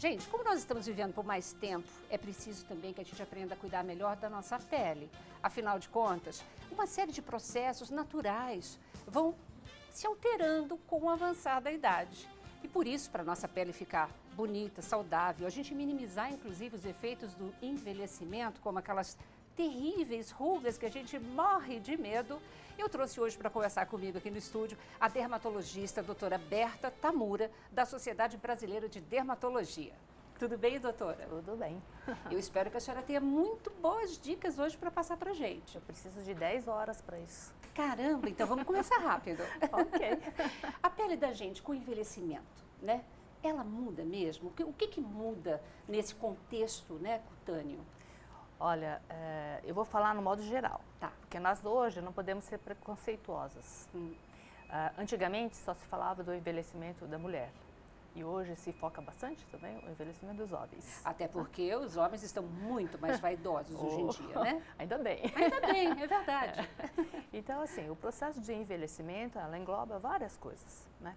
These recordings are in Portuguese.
Gente, como nós estamos vivendo por mais tempo, é preciso também que a gente aprenda a cuidar melhor da nossa pele. Afinal de contas, uma série de processos naturais vão se alterando com o avançar da idade. E por isso, para a nossa pele ficar bonita, saudável, a gente minimizar inclusive os efeitos do envelhecimento, como aquelas terríveis rugas que a gente morre de medo, eu trouxe hoje para conversar comigo aqui no estúdio a dermatologista a doutora Berta Tamura, da Sociedade Brasileira de Dermatologia. Tudo bem, doutora? Tudo bem. Eu espero que a senhora tenha muito boas dicas hoje para passar para gente. Eu preciso de 10 horas para isso. Caramba, então vamos começar rápido. Ok. A pele da gente com envelhecimento, né? Ela muda mesmo? O que muda nesse contexto, né, cutâneo? Olha, eu vou falar no modo geral, Tá. porque nós hoje não podemos ser preconceituosas. Antigamente só se falava do envelhecimento da mulher e hoje se foca bastante também o envelhecimento dos homens. Até porque os homens estão muito mais vaidosos hoje em dia, né? Ainda bem. Ainda bem, é verdade. Então, assim, o processo de envelhecimento, ela engloba várias coisas, né?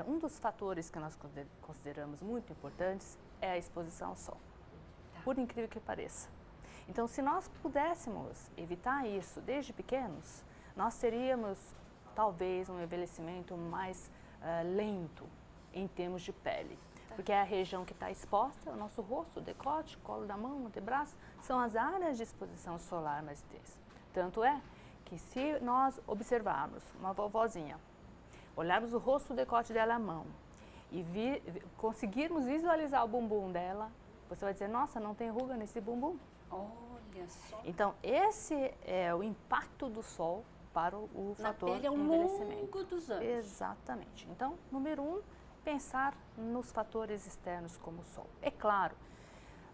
Um dos fatores que nós consideramos muito importantes é a exposição ao sol, por incrível que pareça. Então, se nós pudéssemos evitar isso desde pequenos, nós teríamos talvez um envelhecimento mais lento em termos de pele. Porque é a região que está exposta, o nosso rosto, o decote, colo da mão, antebraço, são as áreas de exposição solar mais intensas. Tanto é que se nós observarmos uma vovozinha, olharmos o rosto, o decote dela à mão e conseguirmos visualizar o bumbum dela, você vai dizer, nossa, não tem ruga nesse bumbum. Olha só. Então, esse é o impacto do sol para o fator pele ao envelhecimento. longo dos anos. Exatamente. Então, número 1, pensar nos fatores externos como o sol. É claro,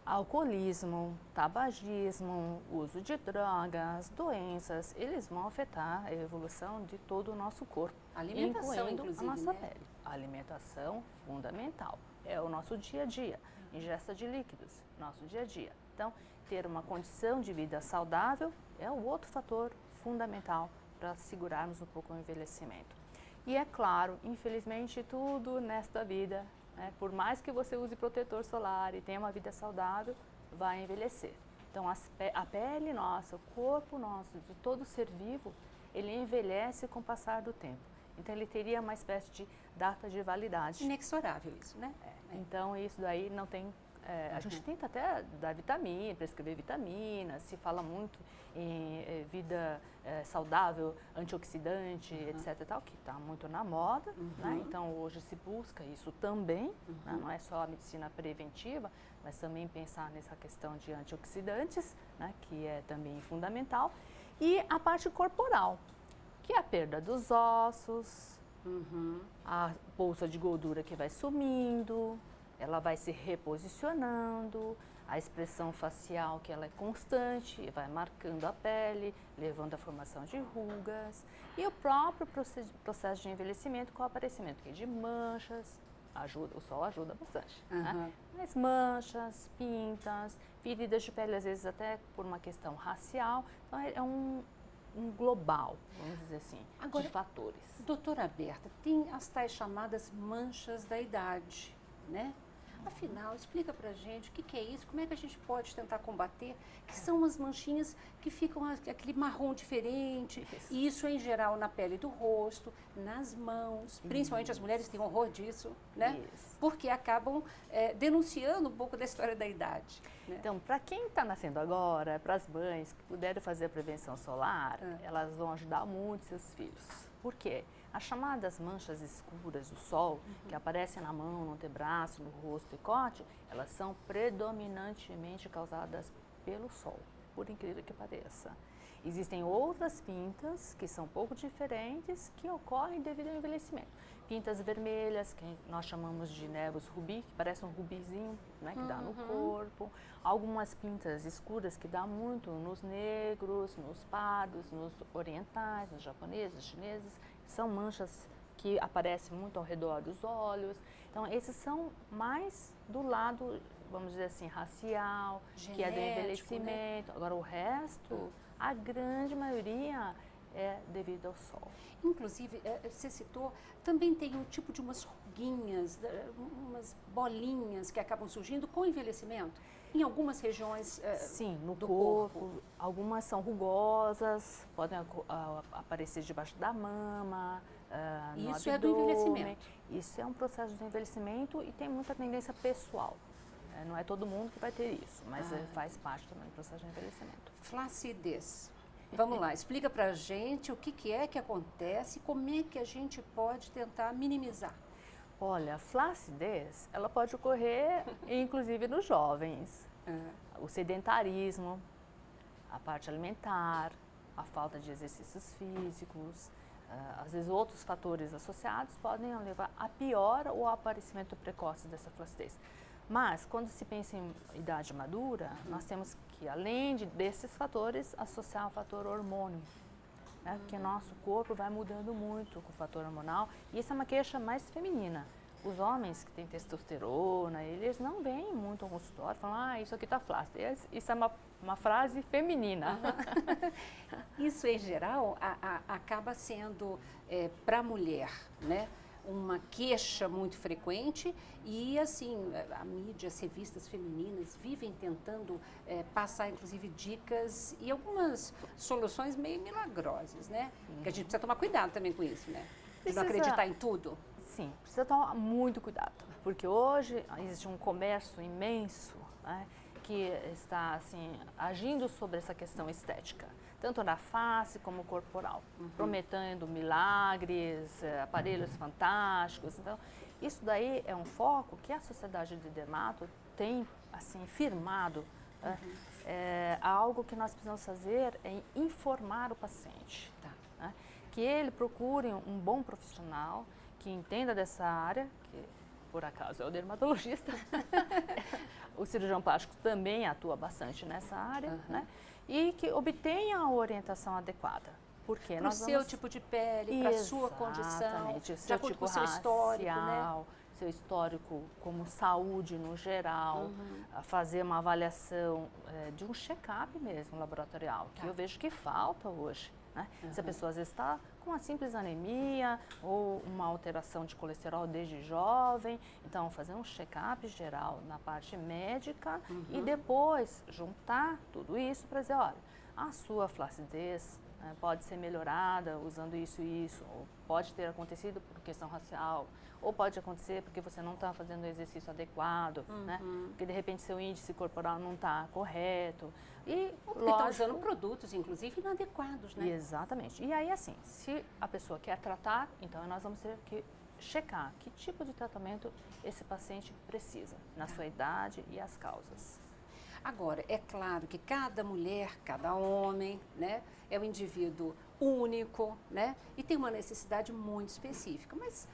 alcoolismo, tabagismo, uso de drogas, doenças, eles vão afetar a evolução de todo o nosso corpo, Alimentação, incluindo inclusive, a nossa né? pele. A alimentação fundamental, é o nosso dia a dia, ingesta de líquidos, nosso dia a dia. Então, ter uma condição de vida saudável é o outro fator fundamental para segurarmos um pouco o envelhecimento. E é claro, infelizmente, tudo nesta vida, né, por mais que você use protetor solar e tenha uma vida saudável, vai envelhecer. Então, a pele nossa, o corpo nosso, de todo ser vivo, ele envelhece com o passar do tempo. Então, ele teria uma espécie de data de validade. Inexorável isso, né? Então, isso daí não tem... A gente tenta até dar vitamina, prescrever vitaminas, se fala muito em vida saudável, antioxidante, etc. Tal, que está muito na moda, né? Então hoje se busca isso também, né? Não é só a medicina preventiva, mas também pensar nessa questão de antioxidantes, né? Que é também fundamental. E a parte corporal, que é a perda dos ossos, a bolsa de gordura que vai sumindo, ela vai se reposicionando, a expressão facial que ela é constante, vai marcando a pele, levando à formação de rugas e o próprio processo de envelhecimento com o aparecimento de manchas, o sol ajuda bastante, né? Mas manchas, pintas, feridas de pele, às vezes até por uma questão racial, então é um global, vamos dizer assim, Agora, de fatores. Doutora Berta, tem as tais chamadas manchas da idade, né? Afinal, explica pra gente o que é isso, como é que a gente pode tentar combater, que são umas manchinhas que ficam aquele marrom diferente, e isso é em geral na pele do rosto, nas mãos, principalmente as mulheres têm horror disso, né? Porque acabam denunciando um pouco da história da idade. Né? Então, para quem está nascendo agora, para as mães que puderem fazer a prevenção solar, elas vão ajudar muito seus filhos. Por quê? As chamadas manchas escuras do sol, que aparecem na mão, no antebraço, no rosto e decote, elas são predominantemente causadas pelo sol, por incrível que pareça. Existem outras pintas que são um pouco diferentes, que ocorrem devido ao envelhecimento. Pintas vermelhas, que nós chamamos de névoas rubi, que parece um rubizinho, né, que dá no corpo. Algumas pintas escuras que dá muito nos negros, nos pardos, nos orientais, nos japoneses, chineses. São manchas que aparecem muito ao redor dos olhos. Então, esses são mais do lado, vamos dizer assim, racial, genético, que é do envelhecimento. Né? Agora, o resto, a grande maioria é devido ao sol. Inclusive, você citou, também tem um tipo de umas ruguinhas, umas bolinhas que acabam surgindo com o envelhecimento em algumas regiões Sim, no do corpo. Algumas são rugosas, podem aparecer debaixo da mama, no Isso abdômen. é do envelhecimento. Isso é um processo de envelhecimento e tem muita tendência pessoal. Não é todo mundo que vai ter isso, mas faz parte também do processo de envelhecimento. Flacidez. Vamos lá, explica pra gente o que é que acontece, como é que a gente pode tentar minimizar. Olha, a flacidez, ela pode ocorrer inclusive nos jovens. O sedentarismo, a parte alimentar, a falta de exercícios físicos, às vezes outros fatores associados podem levar a piora ou ao aparecimento precoce dessa flacidez. Mas, quando se pensa em idade madura, nós temos que, além desses fatores, associar o fator hormônio. Né? Porque nosso corpo vai mudando muito com o fator hormonal. E isso é uma queixa mais feminina. Os homens que têm testosterona, eles não vêm muito ao consultório e falam, isso aqui está flácido. Isso é uma frase feminina. Isso, em geral, acaba sendo, para a mulher, né? Uma queixa muito frequente e, assim, a mídia, as revistas femininas vivem tentando passar, inclusive, dicas e algumas soluções meio milagrosas, né? Que a gente precisa tomar cuidado também com isso, né? De não acreditar em tudo. Sim, precisa tomar muito cuidado, porque hoje existe um comércio imenso, né, que está, assim, agindo sobre essa questão estética, tanto na face como corporal, prometendo milagres, aparelhos fantásticos. Então, isso daí é um foco que a Sociedade de Dermato tem, assim, firmado. Algo que nós precisamos fazer é informar o paciente, né, que ele procure um bom profissional que entenda dessa área, que por acaso é o dermatologista. O cirurgião plástico também atua bastante nessa área, né? E que obtenha a orientação adequada. Porque para o seu tipo de pele, para a sua condição, de acordo com o seu histórico, né? Seu histórico como saúde no geral, a fazer uma avaliação de um check-up mesmo laboratorial, que eu vejo que falta hoje. Né? Se a pessoa às vezes está com uma simples anemia ou uma alteração de colesterol desde jovem, então fazer um check-up geral na parte médica e depois juntar tudo isso para dizer, olha, a sua flacidez pode ser melhorada usando isso e isso, ou pode ter acontecido por questão racial, ou pode acontecer porque você não está fazendo o exercício adequado, né? Porque de repente seu índice corporal não está correto. E está usando produtos, inclusive, inadequados, né? Exatamente. E aí, assim, se a pessoa quer tratar, então nós vamos ter que checar que tipo de tratamento esse paciente precisa, na sua idade e as causas. Agora, é claro que cada mulher, cada homem, né, é um indivíduo único, né, e tem uma necessidade muito específica, mas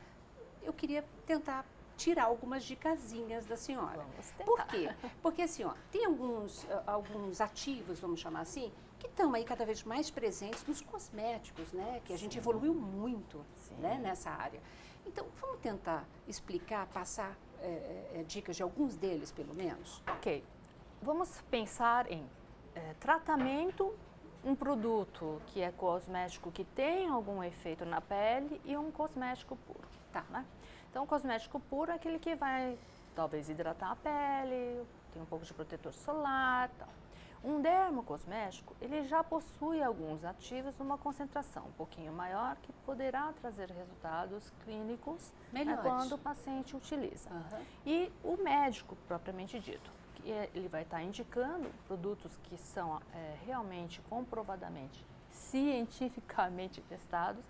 eu queria tentar tirar algumas dicasinhas da senhora. Vamos tentar. Por quê? Porque assim, tem alguns ativos, vamos chamar assim, que estão aí cada vez mais presentes nos cosméticos, né, que a gente evoluiu muito, né, nessa área. Então, vamos tentar explicar, passar dicas de alguns deles, pelo menos? Ok. Vamos pensar em tratamento, um produto que é cosmético que tem algum efeito na pele e um cosmético puro. Né? Então, o cosmético puro é aquele que vai, talvez, hidratar a pele, tem um pouco de protetor solar, tal. Um dermocosmético, ele já possui alguns ativos numa concentração um pouquinho maior que poderá trazer resultados clínicos quando o paciente utiliza. E o médico, propriamente dito, ele vai estar indicando produtos que são realmente comprovadamente, cientificamente testados,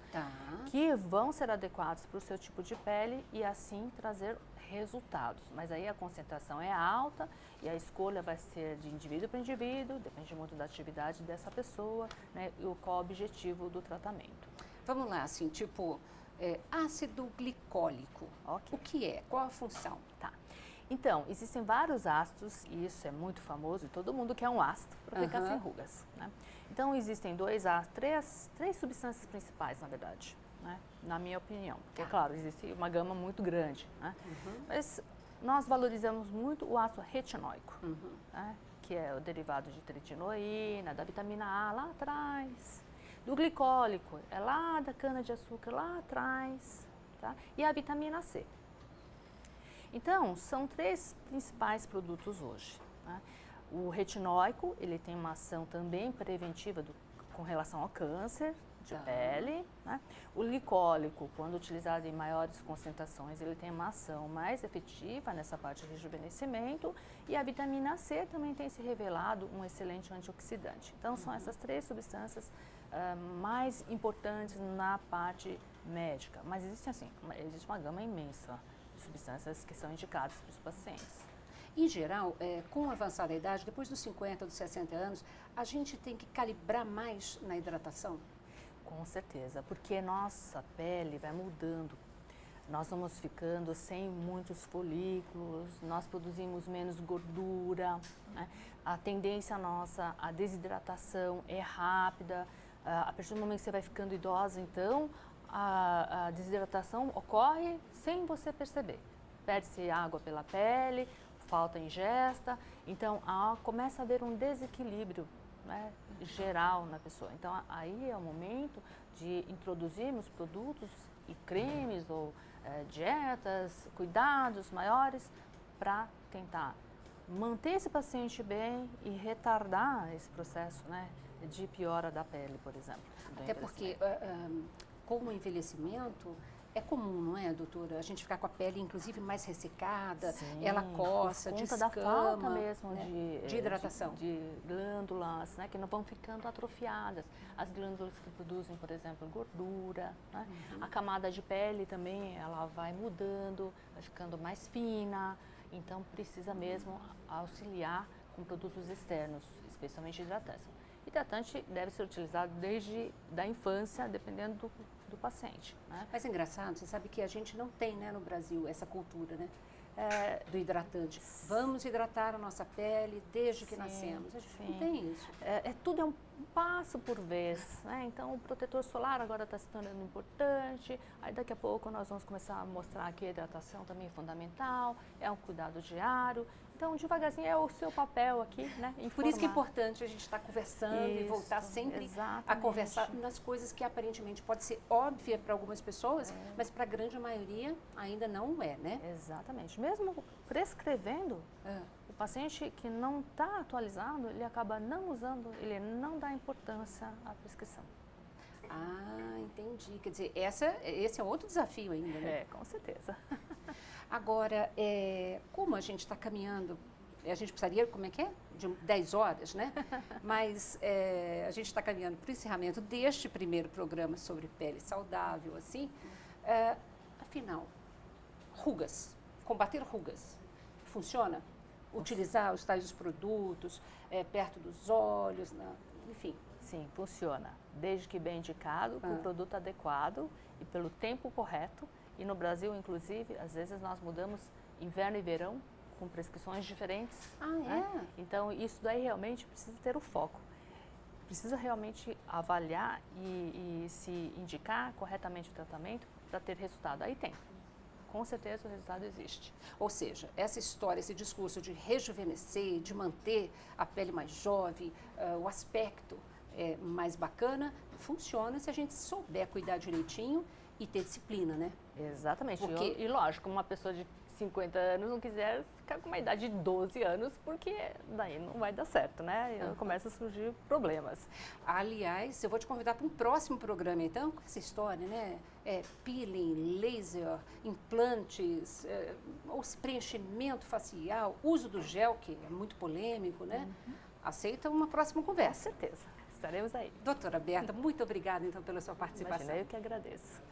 que vão ser adequados para o seu tipo de pele e assim trazer resultados. Mas aí a concentração é alta e a escolha vai ser de indivíduo para indivíduo, depende muito da atividade dessa pessoa, né, e qual o objetivo do tratamento. Vamos lá, assim, tipo ácido glicólico. O que é? Qual a função? Então, existem vários ácidos, e isso é muito famoso, e todo mundo quer um ácido para ficar sem rugas. Né? Então, existem três substâncias principais, na verdade, né? Na minha opinião. Porque, claro, existe uma gama muito grande, né? Mas nós valorizamos muito o ácido retinóico, né? Que é o derivado de tretinoína, da vitamina A lá atrás. Do glicólico, é lá da cana-de-açúcar, lá atrás, tá? E a vitamina C. Então, são 3 principais produtos hoje, né? O retinóico, ele tem uma ação também preventiva com relação ao câncer de pele, né? O glicólico, quando utilizado em maiores concentrações, ele tem uma ação mais efetiva nessa parte de rejuvenescimento, e a vitamina C também tem se revelado um excelente antioxidante. Então, são essas 3 substâncias mais importantes na parte médica, mas existe uma gama imensa de substâncias que são indicadas para os pacientes. Em geral, com o avançar da idade, depois dos 50, dos 60 anos, a gente tem que calibrar mais na hidratação? Com certeza, porque nossa pele vai mudando. Nós vamos ficando sem muitos folículos, nós produzimos menos gordura, né? A tendência nossa, a desidratação é rápida. A partir do momento que você vai ficando idosa, então, a desidratação ocorre sem você perceber. Perde-se água pela pele, falta ingesta, então começa a haver um desequilíbrio, né, geral na pessoa. Então aí é o momento de introduzirmos produtos e cremes ou dietas, cuidados maiores para tentar manter esse paciente bem e retardar esse processo, né, de piora da pele, por exemplo. Até porque com o envelhecimento é comum, não é, doutora? A gente ficar com a pele, inclusive, mais ressecada, sim, ela coça, por conta descama, da falta mesmo, né, de hidratação. De glândulas, né, que não vão ficando atrofiadas. As glândulas que produzem, por exemplo, gordura, né? A camada de pele também, ela vai mudando, vai ficando mais fina. Então, precisa mesmo auxiliar com produtos externos, especialmente hidratantes. Hidratante deve ser utilizado desde a infância, dependendo do paciente, né? Mas é engraçado, você sabe que a gente não tem, né, no Brasil essa cultura, né, do hidratante. Vamos hidratar a nossa pele desde que nascemos. A gente não tem isso. Tudo é um passo por vez, né? Então, o protetor solar agora está se tornando importante. Aí, daqui a pouco, nós vamos começar a mostrar que a hidratação também é fundamental, é um cuidado diário. Então, devagarzinho, é o seu papel aqui, né? Informar. Por isso que é importante a gente estar conversando e voltar sempre exatamente. A conversar nas coisas que aparentemente pode ser óbvia para algumas pessoas, mas para a grande maioria ainda não é, né? Exatamente. Mesmo prescrevendo, o paciente que não está atualizado, ele acaba não usando, ele não dá importância à prescrição. Ah, entendi. Quer dizer, esse é outro desafio ainda, né? Com certeza. Agora, como a gente está caminhando, a gente precisaria, como é que é? De 10 horas, né? Mas a gente está caminhando para o encerramento deste primeiro programa sobre pele saudável, assim. Afinal, rugas, combater rugas, funciona? Utilizar os tais produtos perto dos olhos, enfim. Sim, funciona, desde que bem indicado, com o produto adequado e pelo tempo correto. E no Brasil, inclusive, às vezes nós mudamos inverno e verão com prescrições diferentes. Né? Então, isso daí realmente precisa ter o foco. Precisa realmente avaliar e se indicar corretamente o tratamento para ter resultado. Aí tem. Com certeza o resultado existe. Ou seja, essa história, esse discurso de rejuvenescer, de manter a pele mais jovem, o aspecto mais bacana, funciona se a gente souber cuidar direitinho e ter disciplina, né? Exatamente. Porque... E lógico, uma pessoa de 50 anos não quiser ficar com uma idade de 12 anos, porque daí não vai dar certo, né? E começa a surgir problemas. Aliás, eu vou te convidar para um próximo programa, então, com essa história, né? Peeling, laser, implantes, preenchimento facial, uso do gel, que é muito polêmico, né? Aceita uma próxima conversa? Com certeza. Estaremos aí. Doutora Berta, muito obrigada, então, pela sua participação. Imagina, eu que agradeço.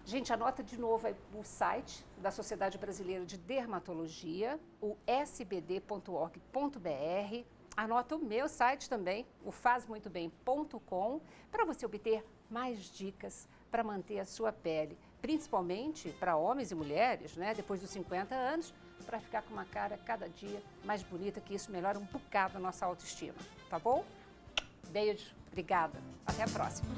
Gente, anota de novo o site da Sociedade Brasileira de Dermatologia, o sbd.org.br. Anota o meu site também, o fazmuitobem.com, para você obter mais dicas para manter a sua pele, principalmente para homens e mulheres, né, depois dos 50 anos, para ficar com uma cara cada dia mais bonita, que isso melhora um bocado a nossa autoestima, tá bom? Beijo, obrigada, até a próxima.